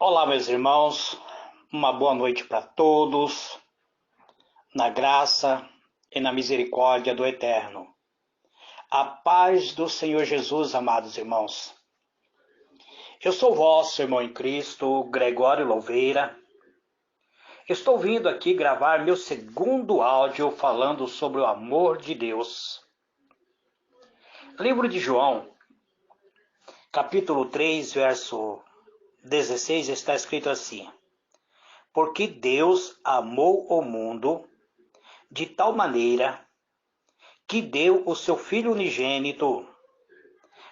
Olá, meus irmãos, uma boa noite para todos, na graça e na misericórdia do Eterno. A paz do Senhor Jesus, amados irmãos. Eu sou vosso irmão em Cristo, Gregório Louveira. Estou vindo aqui gravar meu segundo áudio falando sobre o amor de Deus. Livro de João, capítulo 3, verso 16, está escrito assim: Porque Deus amou o mundo de tal maneira que deu o seu Filho unigênito,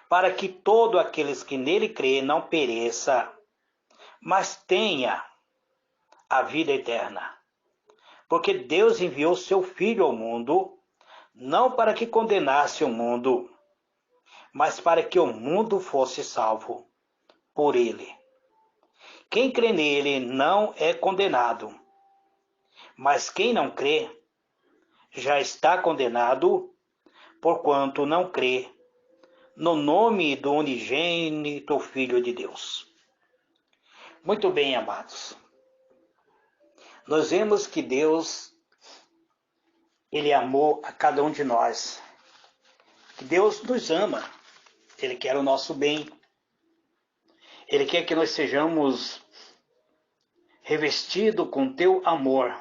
para que todo aqueles que nele crê não pereça, mas tenha a vida eterna. Porque Deus enviou seu Filho ao mundo, não para que condenasse o mundo, mas para que o mundo fosse salvo por ele. Quem crê nele não é condenado, mas quem não crê já está condenado, porquanto não crê no nome do unigênito Filho de Deus. Muito bem, amados. Nós vemos que Deus, Ele amou a cada um de nós. Que Deus nos ama. Ele quer o nosso bem. Ele quer que nós sejamos revestidos com teu amor.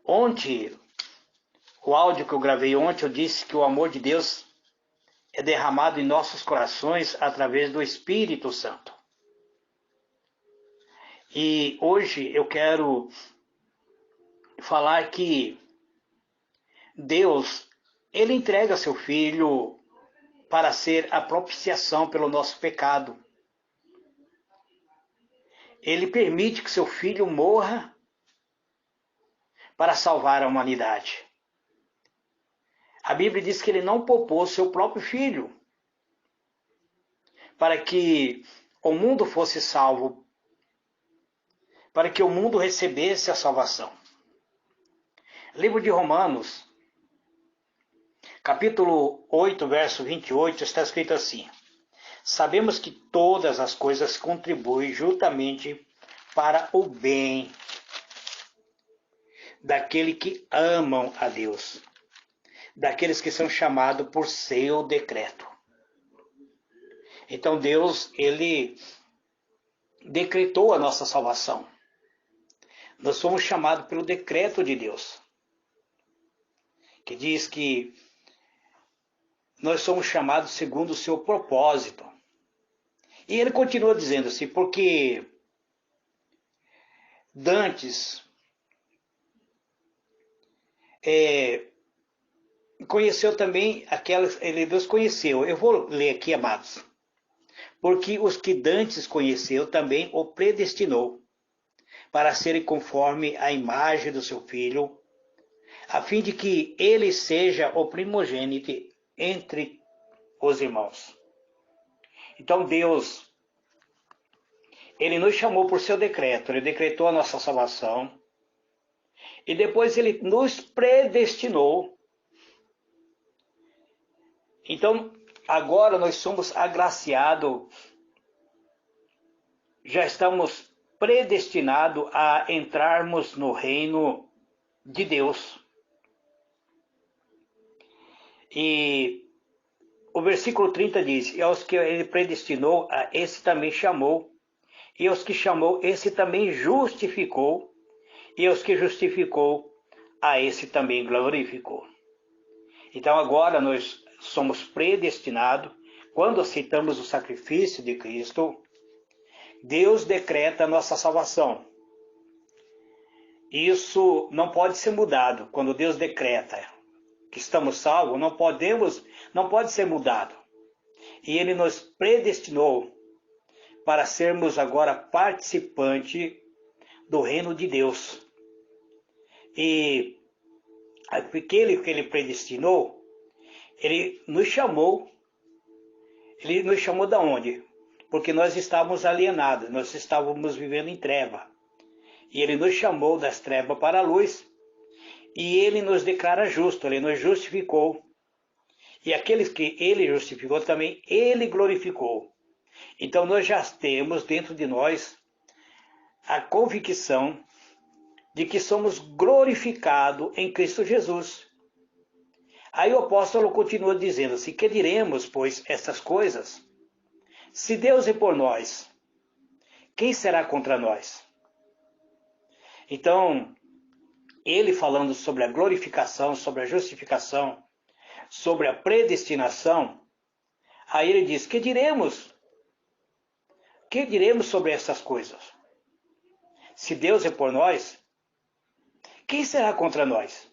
Ontem, o áudio que eu gravei ontem, eu disse que o amor de Deus é derramado em nossos corações através do Espírito Santo. E hoje eu quero falar que Deus, Ele entrega seu Filho para ser a propiciação pelo nosso pecado. Ele permite que seu Filho morra para salvar a humanidade. A Bíblia diz que Ele não poupou seu próprio Filho para que o mundo fosse salvo, para que o mundo recebesse a salvação. Livro de Romanos, capítulo 8, verso 28, está escrito assim: Sabemos que todas as coisas contribuem juntamente para o bem daqueles que amam a Deus, daqueles que são chamados por seu decreto. Então Deus, Ele decretou a nossa salvação. Nós somos chamados pelo decreto de Deus, que diz que nós somos chamados segundo o seu propósito. E ele continua dizendo assim, porque dantes conheceu também aquelas, ele Deus conheceu. Eu vou ler aqui, amados. Porque os que dantes conheceu também o predestinou para serem conforme a imagem do seu Filho, a fim de que ele seja o primogênito entre os irmãos. Então Deus, Ele nos chamou por seu decreto, Ele decretou a nossa salvação, e depois Ele nos predestinou. Então, agora nós somos agraciados, já estamos predestinados a entrarmos no reino de Deus. E o versículo 30 diz: E aos que ele predestinou, a esse também chamou, e aos que chamou, esse também justificou, e aos que justificou, a esse também glorificou. Então agora nós somos predestinados, quando aceitamos o sacrifício de Cristo, Deus decreta a nossa salvação. Isso não pode ser mudado. Quando Deus decreta que estamos salvos, não pode ser mudado. E Ele nos predestinou para sermos agora participantes do reino de Deus. E aquele que Ele predestinou, Ele nos chamou da onde? Porque nós estávamos alienados, nós estávamos vivendo em treva. E Ele nos chamou das trevas para a luz, e Ele nos declara justo, Ele nos justificou. E aqueles que Ele justificou também, Ele glorificou. Então nós já temos dentro de nós a convicção de que somos glorificados em Cristo Jesus. Aí o apóstolo continua dizendo assim: que diremos, pois, estas coisas? Se Deus é por nós, quem será contra nós? Então, ele falando sobre a glorificação, sobre a justificação, sobre a predestinação, aí ele diz: que diremos? Que diremos sobre essas coisas? Se Deus é por nós, quem será contra nós?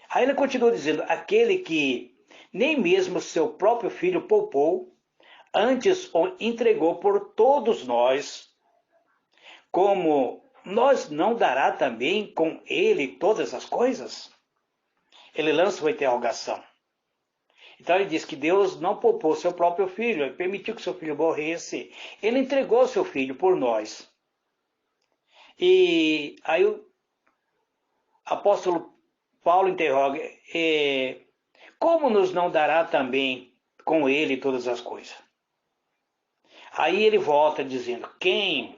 Aí ele continua dizendo: aquele que nem mesmo seu próprio filho poupou, antes o entregou por todos nós, como nós não dará também com ele todas as coisas? Ele lança uma interrogação. Então ele diz que Deus não poupou seu próprio filho, ele permitiu que seu filho morresse, ele entregou seu filho por nós. E aí o apóstolo Paulo interroga: como nos não dará também com ele todas as coisas? Aí ele volta dizendo: quem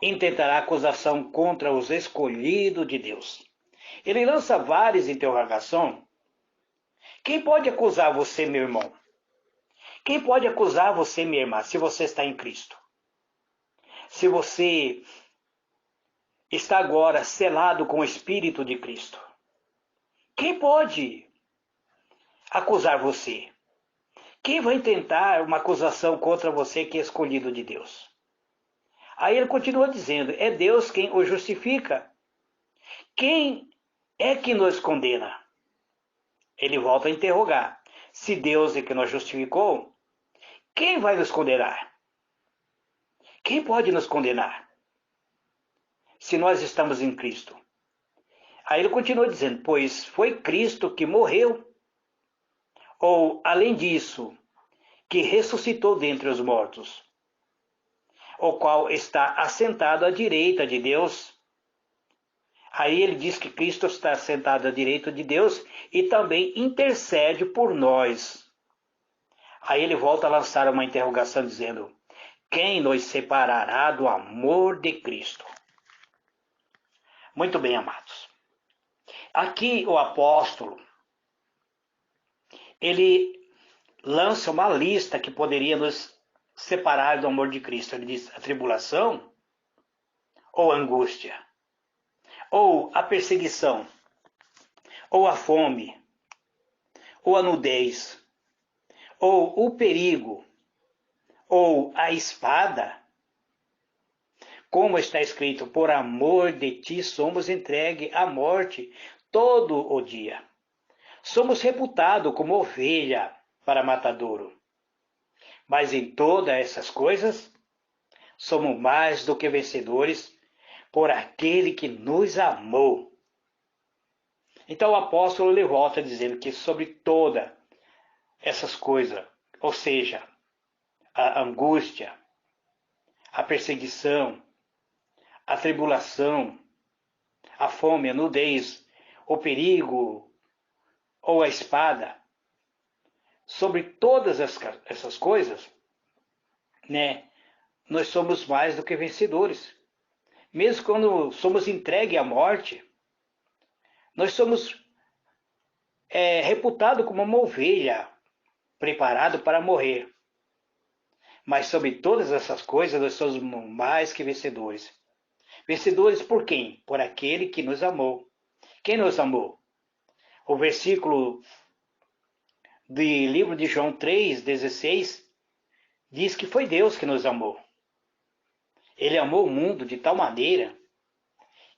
intentará acusação contra os escolhidos de Deus? Ele lança várias interrogações. Quem pode acusar você, meu irmão? Quem pode acusar você, minha irmã, se você está em Cristo? Se você está agora selado com o Espírito de Cristo? Quem pode acusar você? Quem vai tentar uma acusação contra você que é escolhido de Deus? Aí ele continua dizendo: é Deus quem o justifica. Quem é que nos condena? Ele volta a interrogar: se Deus é que nos justificou, quem vai nos condenar? Quem pode nos condenar? Se nós estamos em Cristo. Aí ele continua dizendo: pois foi Cristo que morreu, ou, além disso, que ressuscitou dentre os mortos, o qual está assentado à direita de Deus. Aí ele diz que Cristo está sentado à direita de Deus e também intercede por nós. Aí ele volta a lançar uma interrogação dizendo: quem nos separará do amor de Cristo? Muito bem, amados. Aqui o apóstolo, ele lança uma lista que poderia nos separar do amor de Cristo. Ele diz: a tribulação, ou a angústia, ou a perseguição, ou a fome, ou a nudez, ou o perigo, ou a espada. Como está escrito: por amor de ti somos entregues à morte todo o dia. Somos reputados como ovelha para matadouro. Mas em todas essas coisas, somos mais do que vencedores por aquele que nos amou. Então o apóstolo ele volta dizendo que sobre todas essas coisas, ou seja, a angústia, a perseguição, a tribulação, a fome, a nudez, o perigo ou a espada, sobre todas essas coisas, né, nós somos mais do que vencedores. Mesmo quando somos entregues à morte, nós somos reputados como uma ovelha preparada para morrer. Mas sobre todas essas coisas, nós somos mais que vencedores. Vencedores por quem? Por aquele que nos amou. Quem nos amou? O versículo do livro de João 3,16 diz que foi Deus que nos amou. Ele amou o mundo de tal maneira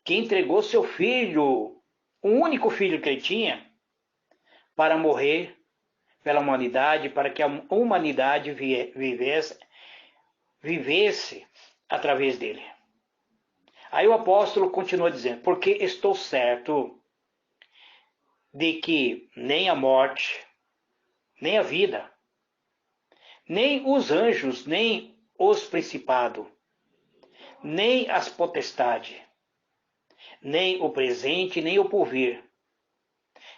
que entregou seu filho, o único filho que ele tinha, para morrer pela humanidade, para que a humanidade vivesse através dele. Aí o apóstolo continua dizendo: porque estou certo de que nem a morte, nem a vida, nem os anjos, nem os principados, nem as potestades, nem o presente, nem o porvir,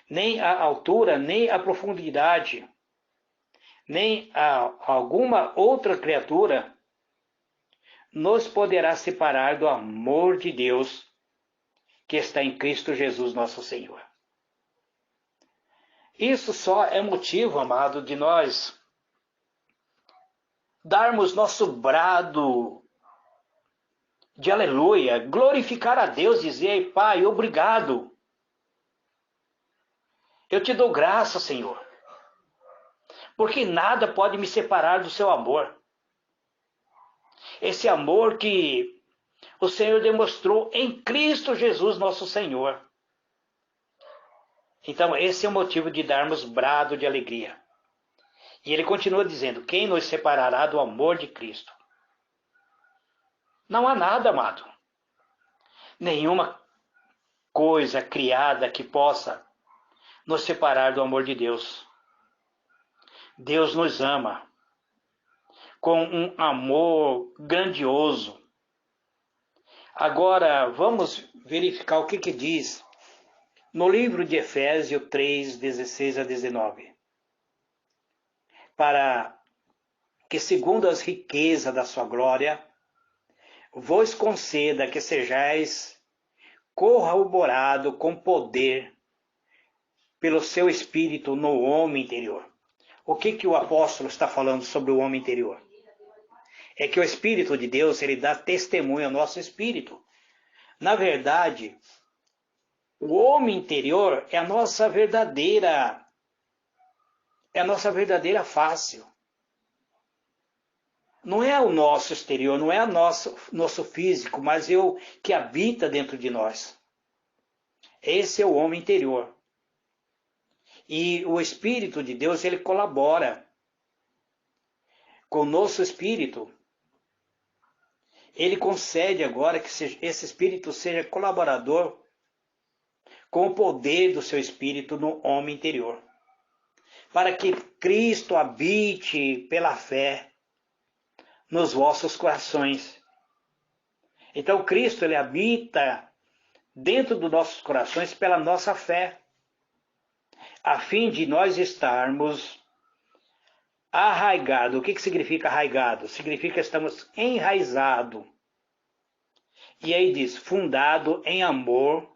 nem a altura, nem a profundidade, nem alguma outra criatura nos poderá separar do amor de Deus que está em Cristo Jesus, nosso Senhor. Isso só é motivo, amado, de nós darmos nosso brado de aleluia, glorificar a Deus, dizer: Pai, obrigado. Eu te dou graça, Senhor, porque nada pode me separar do seu amor. Esse amor que o Senhor demonstrou em Cristo Jesus, nosso Senhor. Então, esse é o motivo de darmos brado de alegria. E ele continua dizendo: quem nos separará do amor de Cristo? Não há nada, amado. Nenhuma coisa criada que possa nos separar do amor de Deus. Deus nos ama com um amor grandioso. Agora, vamos verificar o que diz no livro de Efésios 3, 16 a 19. Para que, segundo as riquezas da sua glória, vos conceda que sejais corroborado com poder pelo seu Espírito no homem interior. O que o apóstolo está falando sobre o homem interior? É que o Espírito de Deus, ele dá testemunho ao nosso espírito. Na verdade, o homem interior é a nossa verdadeira face. Não é o nosso exterior, não é o nosso físico, mas é o que habita dentro de nós. Esse é o homem interior. E o Espírito de Deus, ele colabora com o nosso espírito. Ele concede agora que esse espírito seja colaborador com o poder do seu espírito no homem interior, para que Cristo habite pela fé nos vossos corações. Então Cristo, ele habita dentro dos nossos corações pela nossa fé, a fim de nós estarmos arraigado. O que significa arraigado? Significa que estamos enraizados. E aí diz, fundado em amor,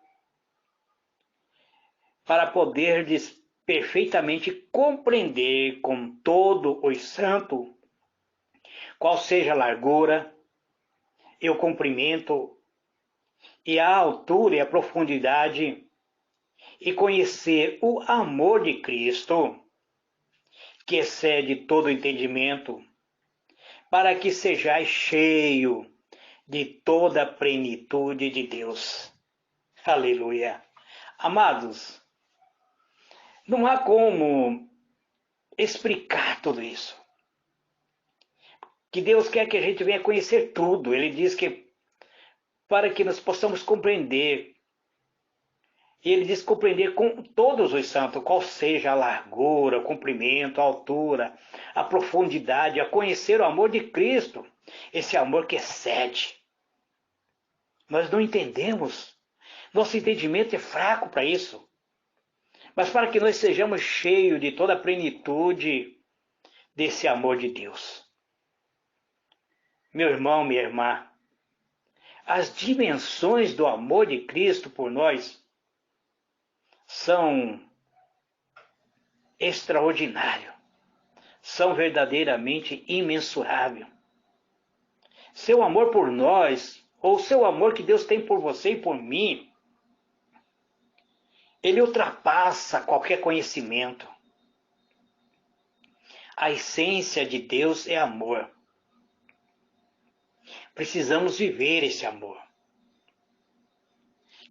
para poderdes perfeitamente compreender com todo o santo qual seja a largura e o comprimento e a altura e a profundidade, e conhecer o amor de Cristo, que excede todo entendimento, para que sejais cheio de toda a plenitude de Deus. Aleluia. Amados, não há como explicar tudo isso. Que Deus quer que a gente venha conhecer tudo. Ele diz que para que nós possamos compreender. E ele diz compreender com todos os santos, qual seja a largura, o comprimento, a altura, a profundidade, a conhecer o amor de Cristo. Esse amor que excede. Nós não entendemos. Nosso entendimento é fraco para isso. Mas para que nós sejamos cheios de toda a plenitude desse amor de Deus. Meu irmão, minha irmã, as dimensões do amor de Cristo por nós são extraordinários, são verdadeiramente imensuráveis. Seu amor por nós, ou seu amor que Deus tem por você e por mim, ele ultrapassa qualquer conhecimento. A essência de Deus é amor. Precisamos viver esse amor.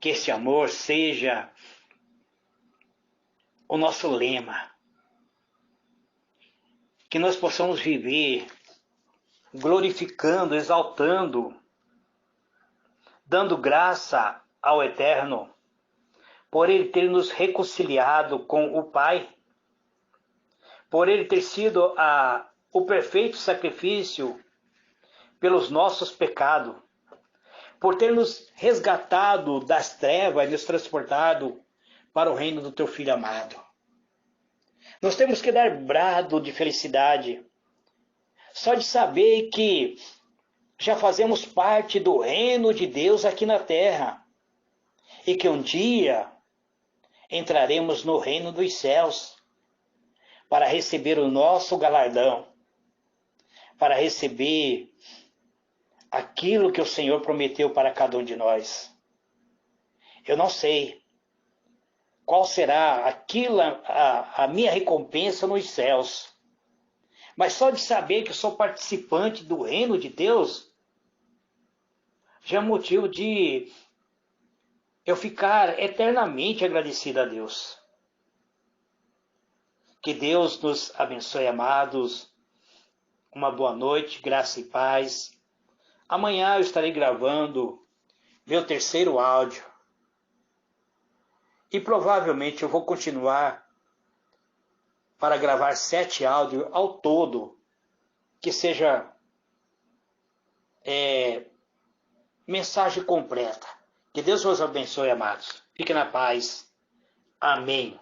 Que esse amor seja o nosso lema. Que nós possamos viver glorificando, exaltando, dando graça ao Eterno, por Ele ter nos reconciliado com o Pai, por Ele ter sido o perfeito sacrifício pelos nossos pecados, por ter nos resgatado das trevas e nos transportado para o reino do Teu Filho amado. Nós temos que dar brado de felicidade, só de saber que já fazemos parte do reino de Deus aqui na terra e que um dia entraremos no reino dos céus para receber o nosso galardão, para receber aquilo que o Senhor prometeu para cada um de nós. Eu não sei qual será aquilo, a minha recompensa nos céus, mas só de saber que eu sou participante do reino de Deus já é motivo de eu ficar eternamente agradecido a Deus. Que Deus nos abençoe, amados. Uma boa noite, graça e paz. Amanhã eu estarei gravando meu terceiro áudio. E provavelmente eu vou continuar para gravar 7 áudios ao todo, que seja mensagem completa. Que Deus vos abençoe, amados. Fique na paz. Amém.